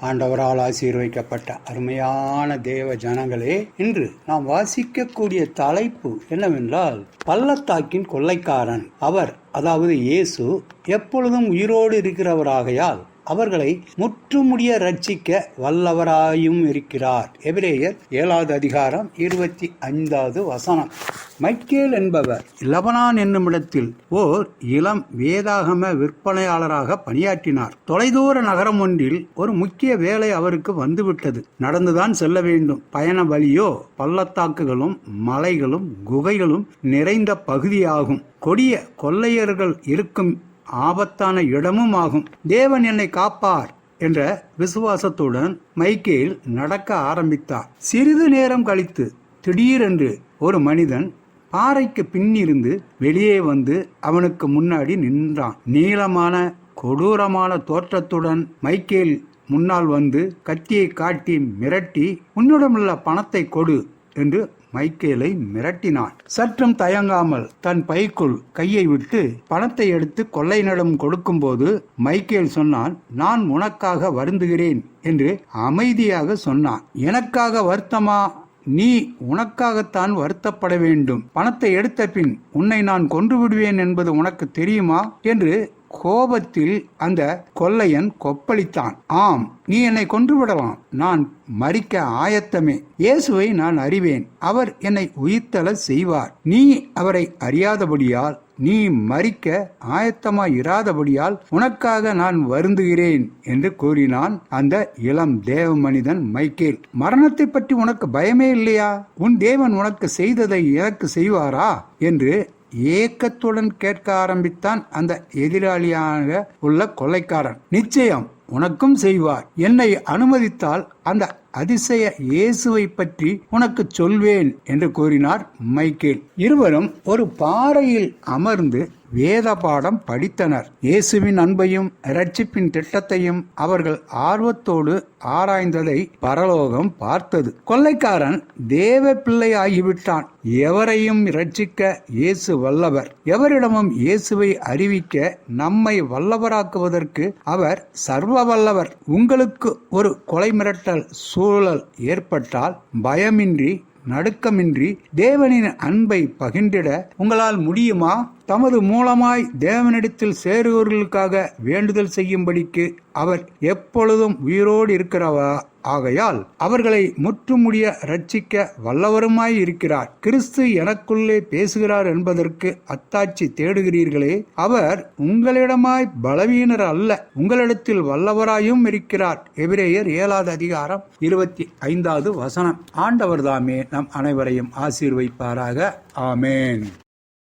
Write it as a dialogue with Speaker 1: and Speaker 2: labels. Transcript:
Speaker 1: ஆண்டவரால் ஆசீர்வதிக்கப்பட்ட அருமையான தேவ ஜனங்களே, இன்று நாம் வாசிக்கக்கூடிய தலைப்பு என்னவென்றால் பள்ளத்தாக்கின் கொள்ளைக்காரன். அவர், அதாவது இயேசு, எப்பொழுதும் உயிரோடு இருக்கிறவராகையால் அவர்களை முற்றுமுடிய ரட்சிக்க வல்லவராயும் இருக்கிறார். எபிரேயர் 7வது அதிகாரம் 25வது வசனம். மைக்கேல் என்பவர் லெபனான் என்னுமிடத்தில் ஓர் இளம் வேதாகம விற்பனையாளராக பணியாற்றினார். தொலைதூர நகரம் ஒன்றில் ஒரு முக்கிய வேலை அவருக்கு வந்துவிட்டது. நடந்துதான் செல்ல வேண்டும். பயண வழியோ பள்ளத்தாக்குகளும் மலைகளும் குகைகளும் நிறைந்த பகுதியாகும். கொடிய கொள்ளையர்கள் இருக்கும் ஆபத்தான இடமும் ஆகும். தேவன் என்னை காப்பார் என்ற விசுவாசத்துடன் மைக்கேல் நடக்க ஆரம்பித்தார். சிறிது நேரம் கழித்து திடீரென்று ஒரு மனிதன் பாறைக்கு பின்னிருந்து வெளியே வந்து அவனுக்கு முன்னாடி நின்றான். நீளமான கொடூரமான தோற்றத்துடன் மைக்கேல் முன்னால் வந்து கத்தியை காட்டி மிரட்டி, உன்னிடமுள்ள பணத்தை கொடு என்று மைக்கேலை மிரட்டினான். சற்றும் தயங்காமல் தன் பைக்குள் கையை விட்டு பணத்தை எடுத்து கொள்ளையனிடம் கொடுக்கும் போது மைக்கேல் சொன்னான், நான் உனக்காக வருந்துகிறேன் என்று அமைதியாக சொன்னான். எனக்காக வருத்தமா? நீ உனக்காகத்தான் வருத்தப்பட வேண்டும். பணத்தை எடுத்த பின் உன்னை நான் கொன்று விடுவேன் என்பது உனக்கு தெரியுமா என்று கோபத்தில் அந்த கொள்ளையன் கொப்பளித்தான். ஆம், நீ என்னை கொன்று விடலாம். நான் மரிக்க ஆயத்தமே. இயேசுவை நான் அறிவேன். அவர் என்னை உயிர்த்தெழ செய்வார். நீ அவரை அறியாதபடியால், நீ மரிக்க ஆயத்தமாய் இராதபடியால் உனக்காக நான் வருந்துகிறேன் என்று கூறினான் அந்த இளம் தேவ மனிதன் மைக்கேல். மரணத்தை பற்றி உனக்கு பயமே இல்லையா? உன் தேவன் உனக்கு செய்ததை எனக்கு செய்வாரா என்று ஏக்கத்துடன் கேட்க ஆரம்பித்தான் அந்த எதிராளியாக உள்ள கொள்ளைக்காரன். நிச்சயம் உனக்கும் செய்வார். என்னை அனுமதித்தால் அந்த அதிசய இயேசுவை பற்றி உனக்கு சொல்வேன் என்று கூறினார் மைக்கேல். இருவரும் ஒரு பாறையில் அமர்ந்து வேத பாடம் படித்தனர். இயேசுவின் அன்பையும் இரட்சிப்பின் திட்டத்தையும் அவர்கள் ஆர்வத்தோடு ஆராய்ந்ததை பரலோகம் பார்த்தது. கொள்ளைக்காரன் தேவ பிள்ளை ஆகிவிட்டான். எவரையும் இரட்சிக்க இயேசு வல்லவர். எவரிடமும் இயேசுவை அறிவிக்க நம்மை வல்லவராக்குவதற்கு அவர் சர்வ வல்லவர். உங்களுக்கு ஒரு கொலை மிரட்டல் சூழல் ஏற்பட்டால் பயமின்றி நடுக்கமின்றி தேவனின் அன்பை பகிர்ந்திட உங்களால் முடியுமா? தமது மூலமாய் தேவனிடத்தில் சேருவர்களுக்காக வேண்டுதல் செய்யும்படிக்கு அவர் எப்பொழுதும் உயிரோடு இருக்கிறவா ஆகையால் அவர்களை முற்றுமுடிய ரட்சிக்க வல்லவருமாய் இருக்கிறார். கிறிஸ்து எனக்குள்ளே பேசுகிறார் என்பதற்கு அத்தாட்சி தேடுகிறீர்களே. அவர் உங்களிடமாய் பலவீனர் அல்ல, உங்களிடத்தில் வல்லவராயும் இருக்கிறார். எபிரேயர் 7வது அதிகாரம் 25வது வசனம். ஆண்டவர் தாமே நம் அனைவரையும் ஆசீர்வதிப்பாராக. ஆமேன்.